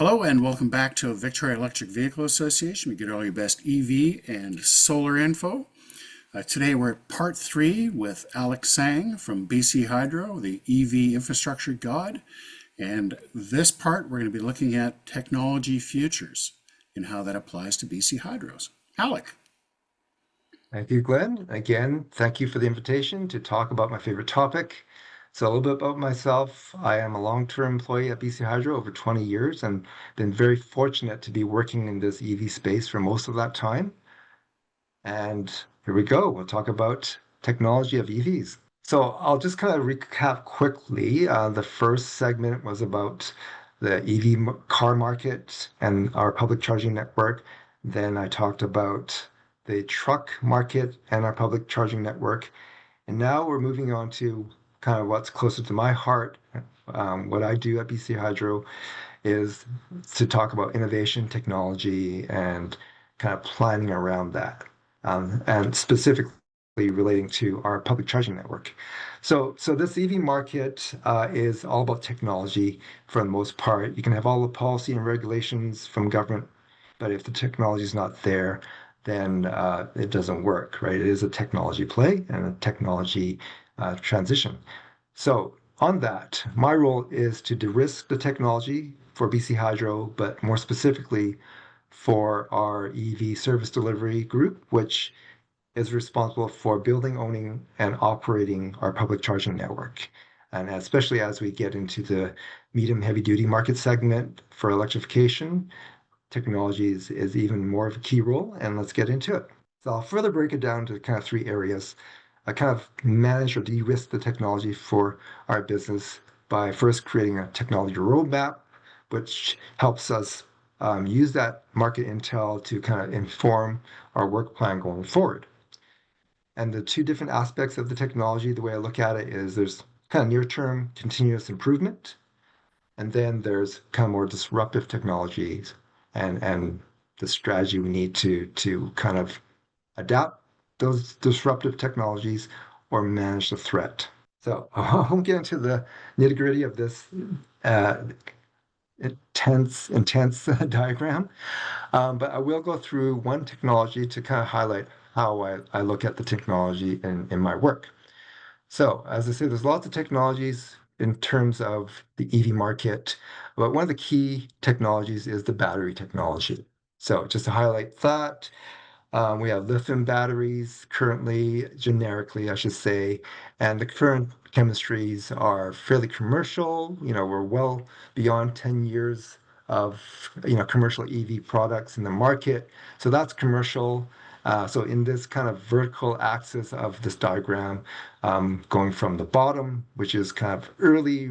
Hello and welcome back to Victoria Electric Vehicle Association. We get all your best EV and solar info. Today we're at part 3 with Alec Tsang from BC Hydro, the EV infrastructure god. And this part we're going to be looking at technology futures and how that applies to BC Hydros. Alec. Thank you, Glenn. Again, thank you for the invitation to talk about my favorite topic. So, a little bit about myself. I am a long-term employee at BC Hydro over 20 years and been very fortunate to be working in this EV space for most of that time. And here we go. We'll talk about technology of EVs. So, I'll just kind of recap quickly. The first segment was about the EV car market and our public charging network. Then I talked about the truck market and our public charging network. And now we're moving on to kind of what's closer to my heart. What I do at BC Hydro is to talk about innovation, technology, and kind of planning around that, and specifically relating to our public charging network. So this EV market is all about technology for the most part. You can have all the policy and regulations from government, but if the technology is not there, then it doesn't work, right? It is a technology play and a technology transition. So on that, my role is to de-risk the technology for BC Hydro, but more specifically for our EV service delivery group, which is responsible for building, owning, and operating our public charging network. And especially as we get into the medium heavy duty market segment for electrification, technologies is even more of a key role, and let's get into it. So I'll further break it down to kind of three areas. I kind of manage or de-risk the technology for our business by first creating a technology roadmap, which helps us use that market intel to kind of inform our work plan going forward. And the two different aspects of the technology, the way I look at it is there's kind of near-term continuous improvement, and then there's kind of more disruptive technologies and the strategy we need to kind of adapt those disruptive technologies or manage the threat. So I won't get into the nitty-gritty of this uh, intense diagram, but I will go through one technology to kind of highlight how I look at the technology in my work. So, as I say, there's lots of technologies in terms of the EV market, but one of the key technologies is the battery technology. So, just to highlight that, we have lithium batteries currently, generically, I should say, and the current chemistries are fairly commercial. We're well beyond 10 years of, commercial EV products in the market. So that's commercial. So in this kind of vertical axis of this diagram, going from the bottom, which is kind of early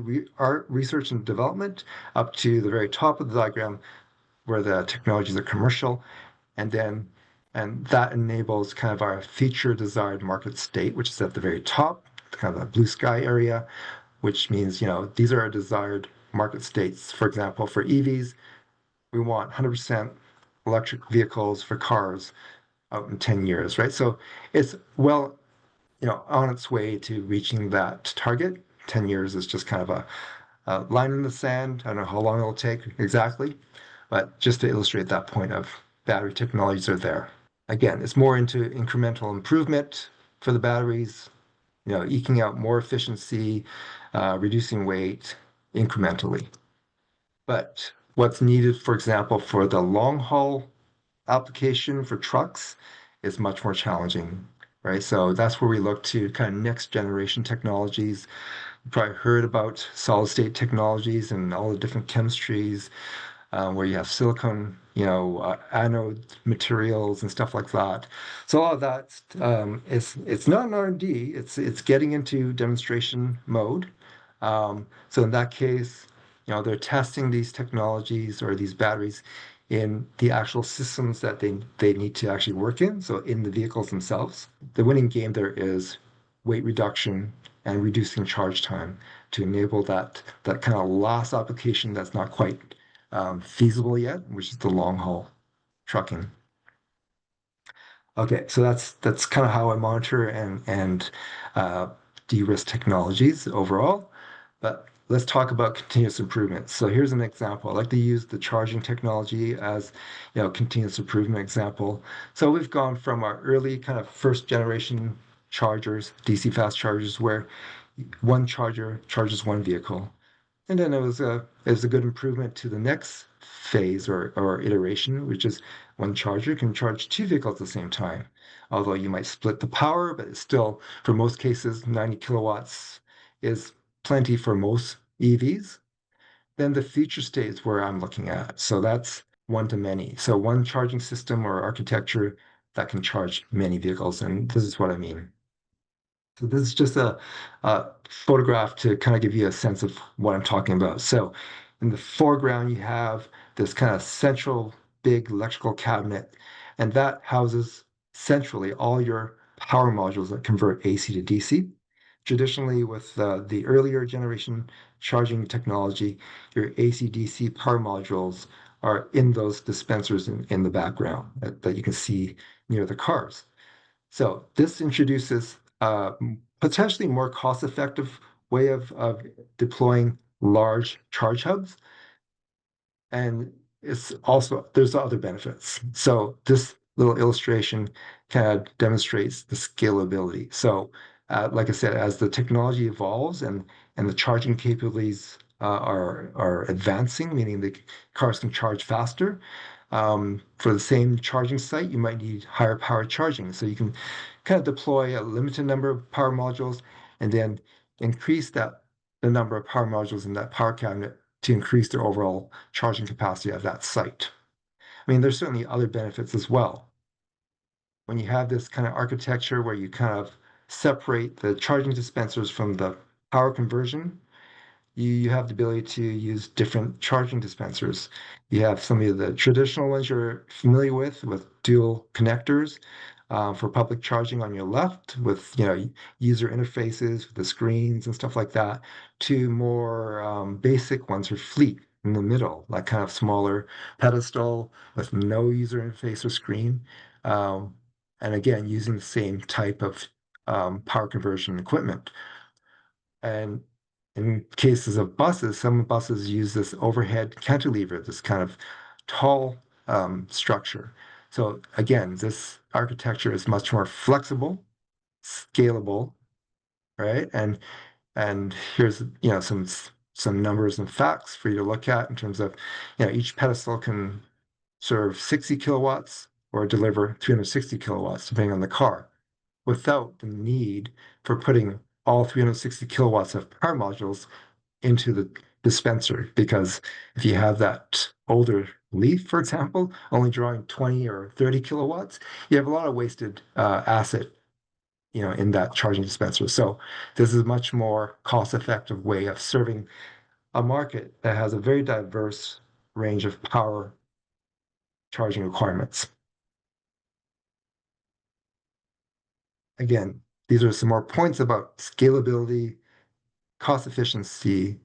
research and development, up to the very top of the diagram, where the technologies are commercial, and then and that enables kind of our future desired market state, which is at the very top, kind of the blue sky area, which means, these are our desired market states. For example, for EVs, we want 100% electric vehicles for cars out in 10 years, right? So it's well, on its way to reaching that target. 10 years is just kind of a line in the sand. I don't know how long it'll take exactly, but just to illustrate that point of battery technologies are there. Again, it's more into incremental improvement for the batteries, eking out more efficiency, reducing weight incrementally. But what's needed, for example, for the long haul application for trucks is much more challenging, right? So that's where we look to kind of next generation technologies. You probably heard about solid state technologies and all the different chemistries, where you have silicon, anode materials and stuff like that. So all of that it's not an R&D, it's getting into demonstration mode. So in that case, they're testing these technologies or these batteries in the actual systems that they need to actually work in, so in the vehicles themselves. The winning game there is weight reduction and reducing charge time to enable that kind of last application that's not quite feasible yet, which is the long haul trucking. Okay, so that's kind of how I monitor and de-risk technologies overall. But let's talk about continuous improvement. So here's an example. I like to use the charging technology as, continuous improvement example. So we've gone from our early kind of first generation chargers, DC fast chargers, where one charger charges one vehicle. And then it was a good improvement to the next phase or iteration, which is one charger can charge two vehicles at the same time. Although you might split the power, but it's still, for most cases, 90 kilowatts is plenty for most EVs. Then the future states where I'm looking at. So that's one to many. So one charging system or architecture that can charge many vehicles. And this is what I mean. So this is just a photograph to kind of give you a sense of what I'm talking about. So in the foreground, you have this kind of central big electrical cabinet, and that houses centrally all your power modules that convert AC to DC. Traditionally, with the earlier generation charging technology, your AC/DC power modules are in those dispensers in the background that you can see near the cars. So this introduces a potentially more cost-effective way of deploying large charge hubs, and it's also there's other benefits. So this little illustration kind of demonstrates the scalability. So, like I said, as the technology evolves and the charging capabilities are advancing, meaning the cars can charge faster. For the same charging site, you might need higher power charging. So you can kind of deploy a limited number of power modules and then increase the number of power modules in that power cabinet to increase their overall charging capacity of that site. I mean, there's certainly other benefits as well. When you have this kind of architecture where you kind of separate the charging dispensers from the power conversion, you have the ability to use different charging dispensers. You have some of the traditional ones you're familiar with dual connectors for public charging on your left, with user interfaces with the screens and stuff like that, to more basic ones for fleet in the middle, like kind of smaller pedestal with no user interface or screen. Um, and again, using the same type of power conversion equipment. And in cases of buses, some buses use this overhead cantilever, this kind of tall structure. So again, this architecture is much more flexible, scalable, right? And here's some numbers and facts for you to look at in terms of each pedestal can serve 60 kilowatts or deliver 360 kilowatts, depending on the car, without the need for putting all 360 kilowatts of power modules into the dispenser. Because if you have that older Leaf, for example, only drawing 20 or 30 kilowatts, you have a lot of wasted asset, in that charging dispenser. So this is a much more cost-effective way of serving a market that has a very diverse range of power charging requirements. Again, these are some more points about scalability, cost efficiency,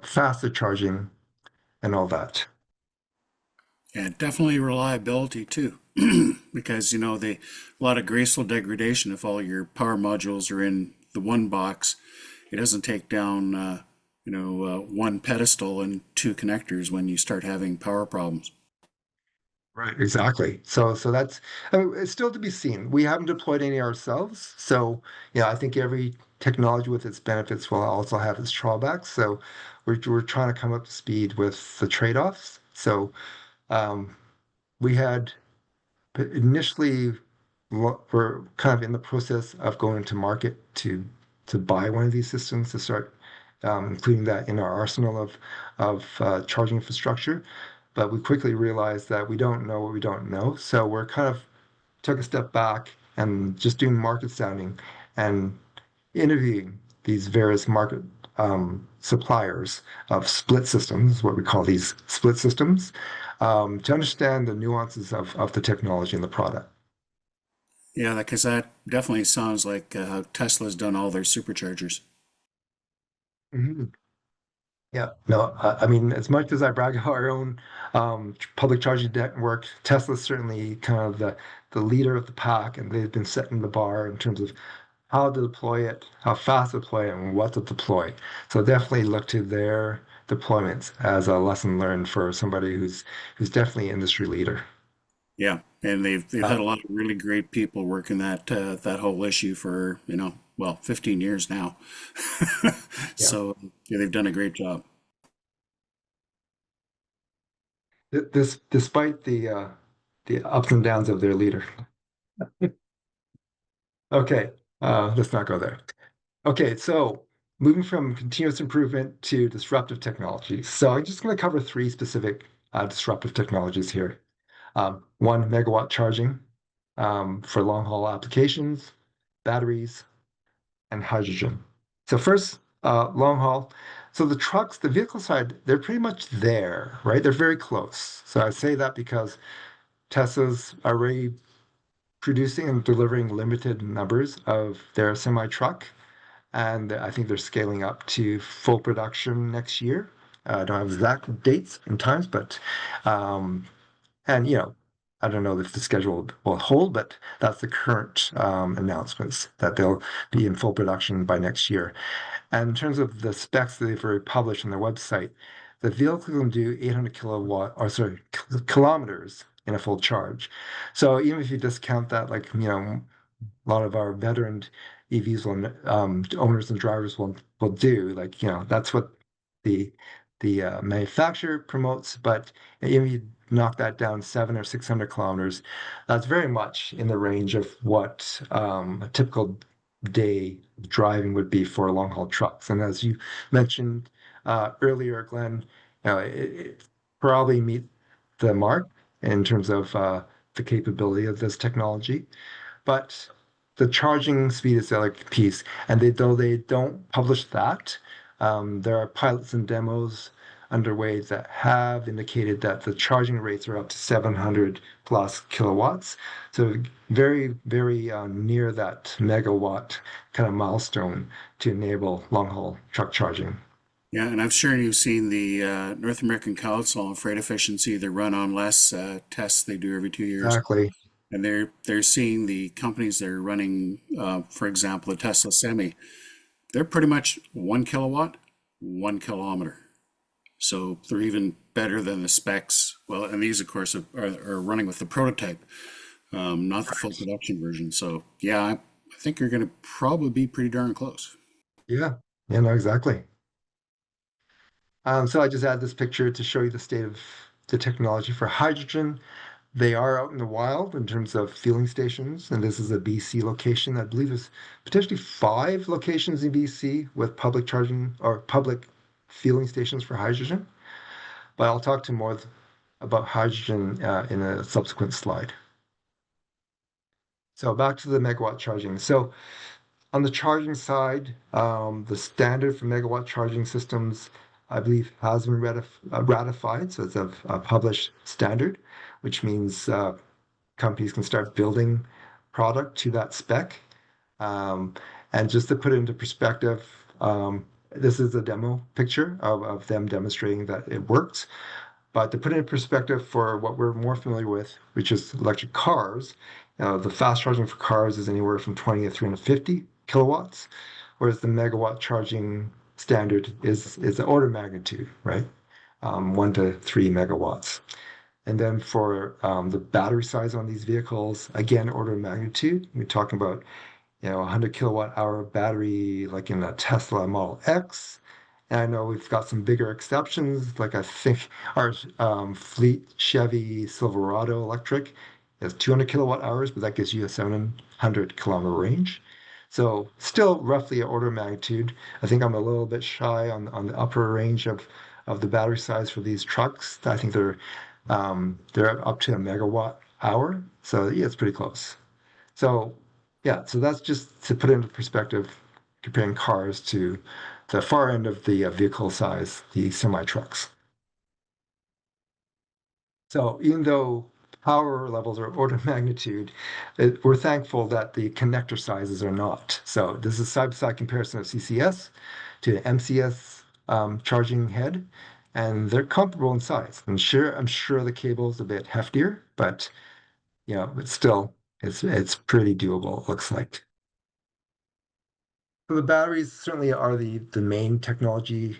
faster charging, and all that. And definitely reliability too, because a lot of graceful degradation if all your power modules are in the one box. It doesn't take down, one pedestal and two connectors when you start having power problems. Right, exactly. So that's I mean, it's still to be seen. We haven't deployed any ourselves, so I think every technology with its benefits will also have its drawbacks. So we're trying to come up to speed with the trade-offs. So um, we had initially we're kind of in the process of going to market to buy one of these systems to start including that in our arsenal of charging infrastructure. But we quickly realized that we don't know what we don't know. So we're kind of took a step back and just doing market sounding and interviewing these various market suppliers of split systems, what we call these split systems, to understand the nuances of the technology and the product. Yeah, because that definitely sounds like how Tesla's done all their superchargers. Mhm. Yeah, no, I mean, as much as I brag about our own public charging network, Tesla's certainly kind of the leader of the pack, and they've been setting the bar in terms of how to deploy it, how fast to deploy it, and what to deploy. So definitely look to their deployments as a lesson learned for somebody who's definitely an industry leader. Yeah, and they've had Uh, a lot of really great people working that whole issue for, 15 years now. yeah. So yeah, they've done a great job. This despite the ups and downs of their leader. Okay, let's not go there. Okay, so moving from continuous improvement to disruptive technologies. So I'm just going to cover three specific disruptive technologies here. One, megawatt charging for long haul applications, batteries, and hydrogen. So first, long haul. So the trucks, the vehicle side, they're pretty much there, right? They're very close. So I say that because Tesla's already producing and delivering limited numbers of their semi truck, and I think they're scaling up to full production next year. I don't have exact dates and times, but um, and I don't know if the schedule will hold, but that's the current announcements that they'll be in full production by next year. And in terms of the specs that they've already published on their website, the vehicle can do 800 kilowatt, or sorry, kilometers in a full charge. So even if you discount that, like, a lot of our veteran EVs will owners and drivers will do. Like, that's what the the manufacturer promotes. But even if you knock that down 700 or 600 kilometers, that's very much in the range of what a typical day driving would be for long haul trucks. And as you mentioned earlier, Glenn, it probably meet the mark in terms of the capability of this technology. But the charging speed is the other piece. And though they don't publish that, there are pilots and demos underway that have indicated that the charging rates are up to 700 plus kilowatts. So very, very near that megawatt kind of milestone to enable long haul truck charging. Yeah, and I'm sure you've seen the North American Council on Freight Efficiency, the run on less tests they do every 2 years. Exactly. And they're seeing the companies that are running, for example, the Tesla Semi, they're pretty much 1 kilowatt, 1 kilometer. So they're even better than the specs. Well, and these, of course, are running with the prototype, not the full production version. So yeah, I think you're going to probably be pretty darn close. Yeah. Yeah, no, exactly. So I just add this picture to show you the state of the technology for hydrogen. They are out in the wild in terms of fueling stations, and this is a BC location. I believe there's potentially 5 locations in BC with public charging or public fueling stations for hydrogen. But I'll talk to more about hydrogen in a subsequent slide. So back to the megawatt charging. So on the charging side, the standard for megawatt charging systems, I believe, has been ratified. So it's a published standard, which means companies can start building product to that spec. Um, and just to put it into perspective, this is a demo picture of them demonstrating that it works. But to put it in perspective for what we're more familiar with, which is electric cars, the fast charging for cars is anywhere from 20 to 350 kilowatts, whereas the megawatt charging standard is the order of magnitude, right? 1 to 3 megawatts. And then for the battery size on these vehicles, again, order of magnitude, we're talking about 100 kilowatt hour battery, like in a Tesla Model X. And I know we've got some bigger exceptions, like I think our fleet Chevy Silverado electric has 200 kilowatt hours, but that gives you a 700-kilometer range. So still roughly an order of magnitude. I think I'm a little bit shy on the upper range of the battery size for these trucks. I think they're up to a megawatt hour. So yeah, it's pretty close. So yeah, so that's just to put it into perspective, comparing cars to the far end of the vehicle size, the semi trucks. So even though power levels are order of magnitude, we're thankful that the connector sizes are not. So this is side-by-side comparison of CCS to MCS charging head, and they're comparable in size. I'm sure the cable is a bit heftier, but but still, it's pretty doable. It looks like. So the batteries certainly are the main technology,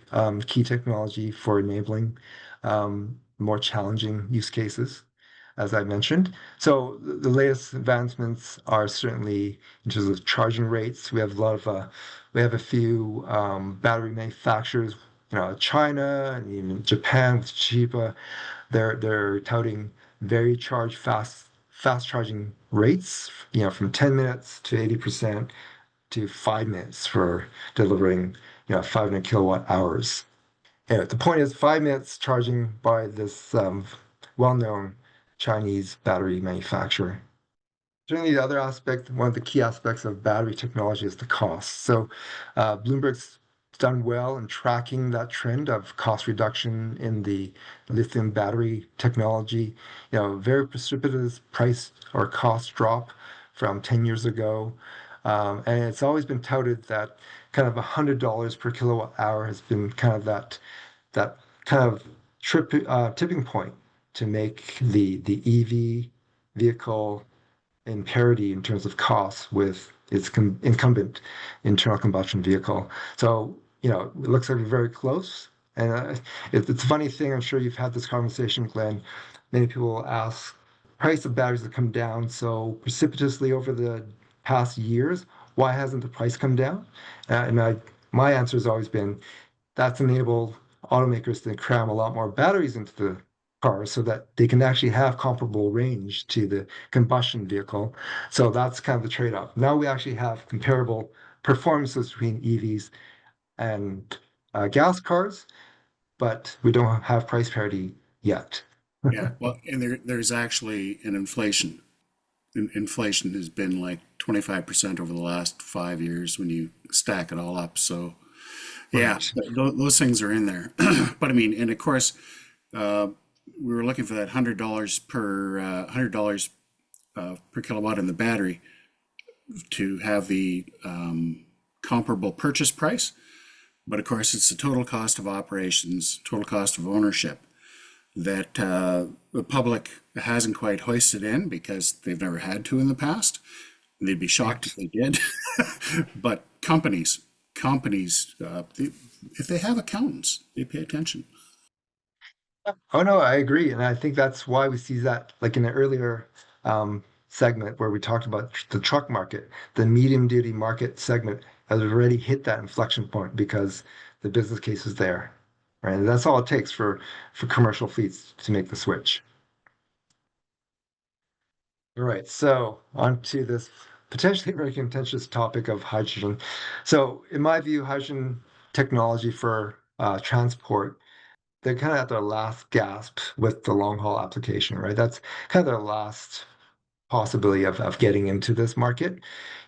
key technology for enabling more challenging use cases, as I mentioned. So the latest advancements are certainly in terms of charging rates. We have a few battery manufacturers, China and even Japan with Chiba. They're touting fast charging rates, from 10 minutes to 80% to 5 minutes for delivering, 500 kilowatt hours. Anyway, the point is 5 minutes charging by this well-known Chinese battery manufacturer. Certainly, the other aspect, one of the key aspects of battery technology is the cost. So, Bloomberg's done well in tracking that trend of cost reduction in the lithium battery technology. Very precipitous price or cost drop from 10 years ago. And it's always been touted that kind of $100 per kilowatt hour has been kind of that kind of tipping point to make the EV vehicle in parity in terms of cost with its incumbent internal combustion vehicle. So, it looks like we're very close. And it's a funny thing. I'm sure you've had this conversation, Glenn. Many people will ask, price of batteries have come down so precipitously over the past years. Why hasn't the price come down? My answer has always been that's enabled automakers to cram a lot more batteries into the car so that they can actually have comparable range to the combustion vehicle. So that's kind of the trade-off. Now we actually have comparable performances between EVs and gas cars, but we don't have price parity yet. Yeah, well, and there's actually an inflation. Inflation has been like 25% over the last 5 years when you stack it all up. So yeah, Right. those things are in there. But I mean, and of course, uh, we were looking for that $100 per kilowatt in the battery to have the comparable purchase price. But of course, it's the total cost of operations, total cost of ownership that the public hasn't quite hoisted in because they've never had to in the past. They'd be shocked if they did. But companies, if they have accountants, they pay attention. Oh no, I agree, and I think that's why we see that, like in the earlier segment where we talked about the truck market, the medium duty market segment has already hit that inflection point because the business case is there, right? And that's all it takes for commercial fleets to make the switch. All right, so on to this potentially very contentious topic of hydrogen. So, in my view, hydrogen technology for transport, they're kind of at their last gasp with the long haul application, right? That's kind of their last possibility of getting into this market.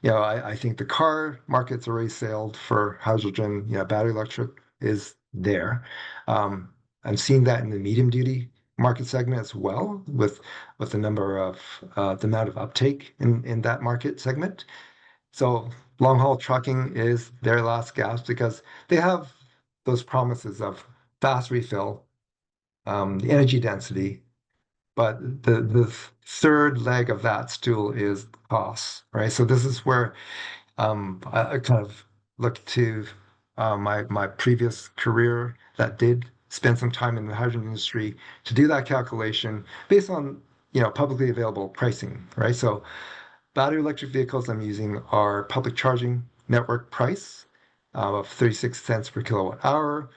I think the car market's already sailed for hydrogen. Battery electric is there. Um, I'm seeing that in the medium duty market segment as well, with the number of the amount of uptake in that market segment. So long haul trucking is their last gasp because they have those promises of fast refill, the energy density, but the third leg of that stool is costs, right? So this is where I kind of look to my previous career that did spend some time in the hydrogen industry to do that calculation based on publicly available pricing, right? So battery electric vehicles I'm using are public charging network price of 36 cents per kilowatt hour.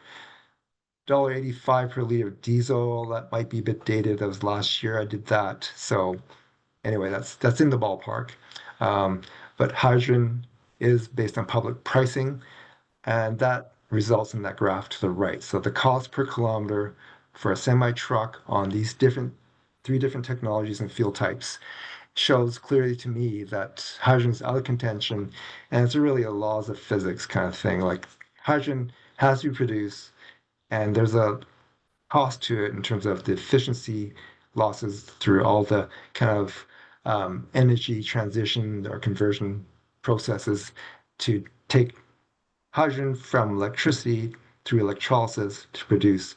$1.85 per liter of diesel. That might be a bit dated. That was last year I did that. So anyway, that's in the ballpark. But hydrogen is based on public pricing, and that results in that graph to the right. So the cost per kilometer for a semi truck on these three different technologies and fuel types shows clearly to me that hydrogen's out of contention, and it's really a laws of physics kind of thing. Like hydrogen has to be produced, and there's a cost to it in terms of the efficiency losses through all the kind of energy transition or conversion processes to take hydrogen from electricity through electrolysis to produce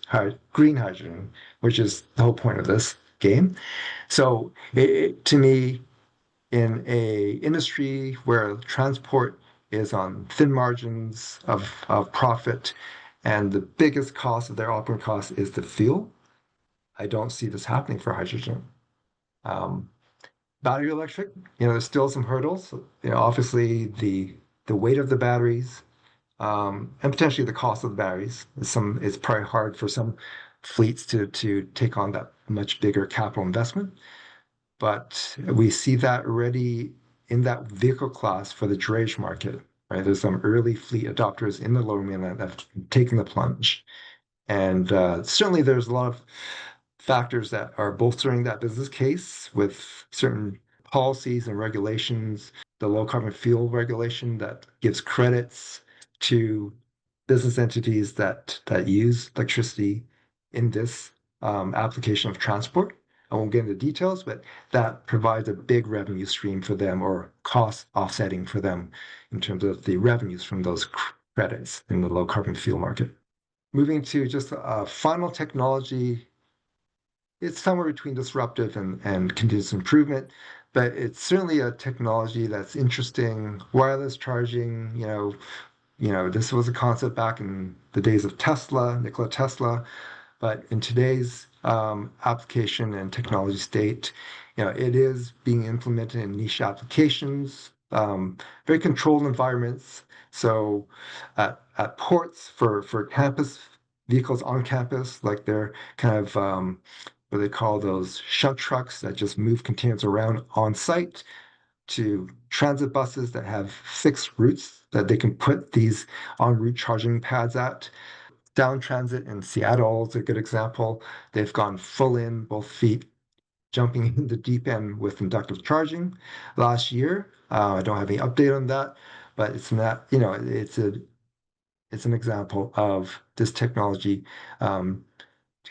green hydrogen, which is the whole point of this game. So to me, in a industry where transport is on thin margins of profit, and the biggest cost of their operating cost is the fuel. I don't see this happening for hydrogen. Um, Battery electric, there's still some hurdles. Obviously the weight of the batteries, and potentially the cost of the batteries. It's probably hard for some fleets to take on that much bigger capital investment. But we see that already in that vehicle class for the drayage market, right? There's some early fleet adopters in the Lower Mainland that have taken the plunge. And certainly there's a lot of factors that are bolstering that business case with certain policies and regulations, the low carbon fuel regulation that gives credits to business entities that use electricity in this application of transport. I won't get into details, but that provides a big revenue stream for them or cost offsetting for them in terms of the revenues from those credits in the low carbon fuel market. Moving to just a final technology, it's somewhere between disruptive and continuous improvement, but it's certainly a technology that's interesting. Wireless charging, this was a concept back in the days of Tesla, Nikola Tesla, but in today's application and technology state, it is being implemented in niche applications, very controlled environments. So at ports for campus vehicles on campus, like they're kind of what they call those shunt trucks that just move containers around on site, to transit buses that have fixed routes that they can put these en route charging pads at. Down transit in Seattle is a good example. They've gone full in, both feet jumping in the deep end with inductive charging last year. I don't have any update on that, but it's not, it's an example of this technology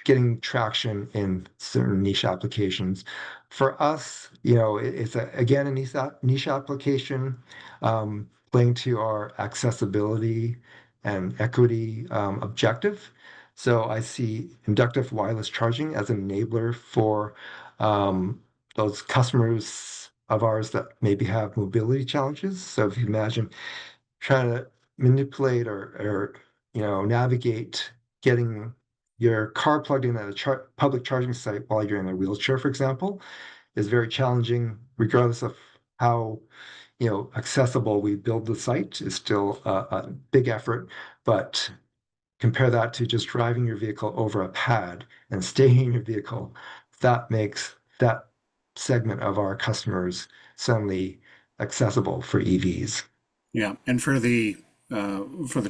getting traction in certain niche applications. For us, it's again a niche application, playing to our accessibility and equity objective. So I see inductive wireless charging as an enabler for those customers of ours that maybe have mobility challenges. So if you imagine trying to manipulate or navigate getting your car plugged in at a public charging site while you're in a wheelchair, for example, is very challenging, regardless of how accessible we build the site. Is still a big effort, but compare that to just driving your vehicle over a pad and staying in your vehicle. That makes that segment of our customers suddenly accessible for EVs. Yeah, and for the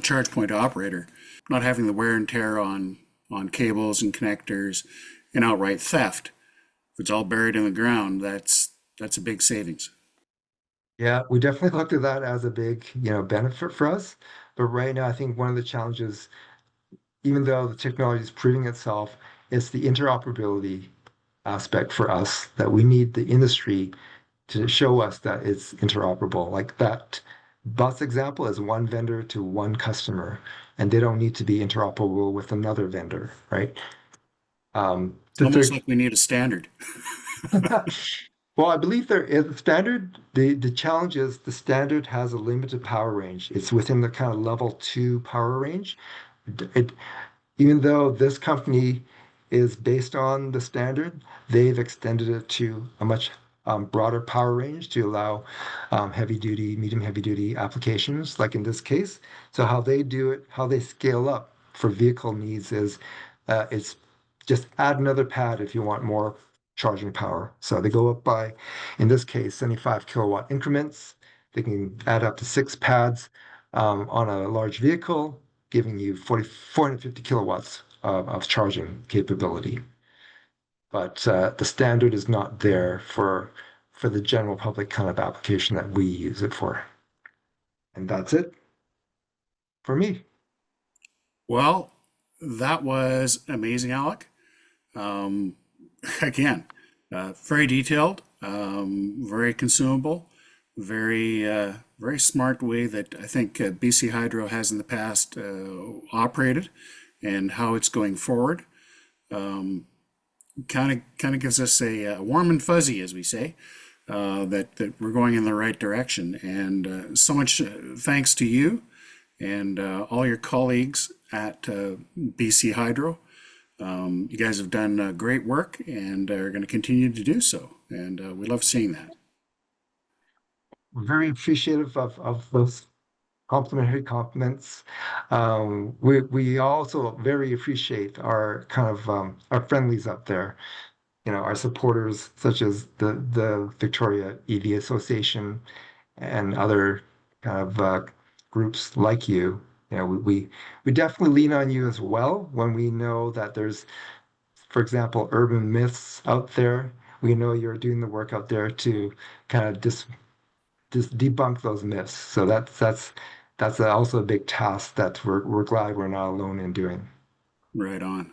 charge point operator, not having the wear and tear on cables and connectors and outright theft. If it's all buried in the ground, that's a big savings. Yeah, we definitely looked at that as a big, benefit for us. But right now, I think one of the challenges, even though the technology is proving itself, is the interoperability aspect for us that we need the industry to show us that it's interoperable. Like that bus example is one vendor to one customer, and they don't need to be interoperable with another vendor, right? It's The almost third like we need a standard. Well, I believe there is a standard. The challenge is the standard has a limited power range. It's within the kind of level 2 power range. It, Even though this company is based on the standard, they've extended it to a much broader power range to allow heavy duty, medium heavy duty applications, like in this case. So how they do it, how they scale up for vehicle needs is it's just add another pad if you want more charging power. So they go up by, in this case, 75 kilowatt increments. They can add up to 6 pads on a large vehicle, giving you 450 kilowatts of charging capability. But the standard is not there for the general public kind of application that we use it for. And that's it for me. Well, that was amazing, Alec. Um, again, very detailed, very consumable, very smart way that I think BC Hydro has in the past operated, and how it's going forward. Kind of gives us a warm and fuzzy, as we say. that we're going in the right direction. And so much thanks to you and all your colleagues at BC Hydro. You guys have done great work and are going to continue to do so. And we love seeing that. We're very appreciative of those complimentary compliments. We also very appreciate our kind of our friendlies up there. Our supporters such as the Victoria EV Association and other kind of groups like you. We definitely lean on you as well when we know that there's, for example, urban myths out there. We know you're doing the work out there to kind of just debunk those myths. So that's also a big task that we're glad we're not alone in doing. Right on.